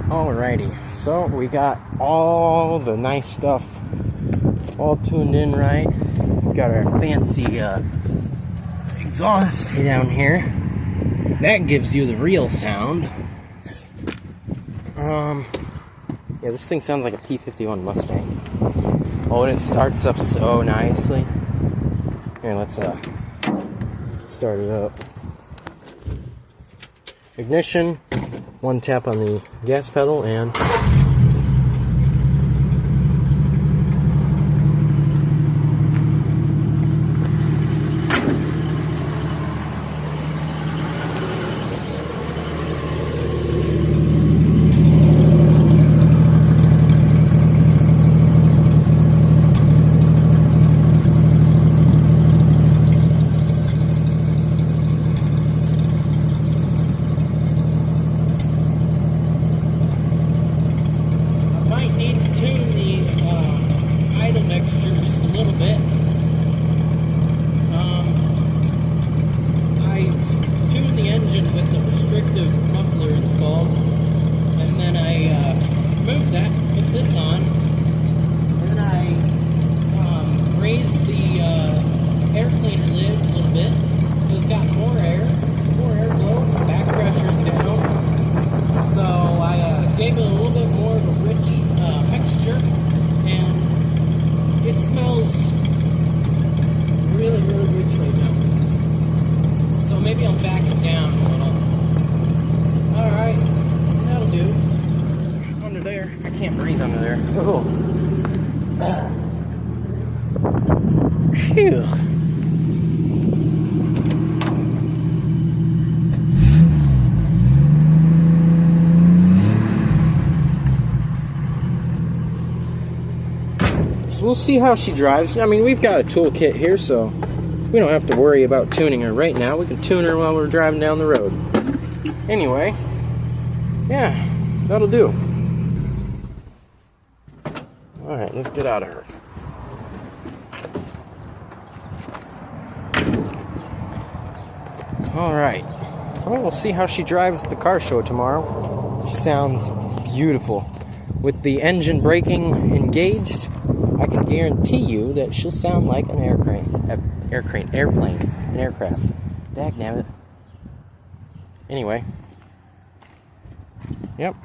Alrighty, so we got all the nice stuff all tuned in right. We've got our fancy exhaust down here. That gives you the real sound. Yeah, this thing sounds like a P-51 Mustang. Oh, and it starts up so nicely. Here, let's start it up. Ignition, one tap on the gas pedal, and maybe I'll back it down a little. Alright, that'll do. Under there. I can't breathe under there. Oh. Phew. So we'll see how she drives. I mean, we've got a toolkit here, so we don't have to worry about tuning her right now. We can tune her while we're driving down the road. Anyway, yeah, that'll do. Alright, let's get out of her. Alright, well, we'll see how she drives at the car show tomorrow. She sounds beautiful. With the engine braking engaged, I can guarantee you that she'll sound like an airplane, an aircraft. Dagnabbit. Anyway. Yep.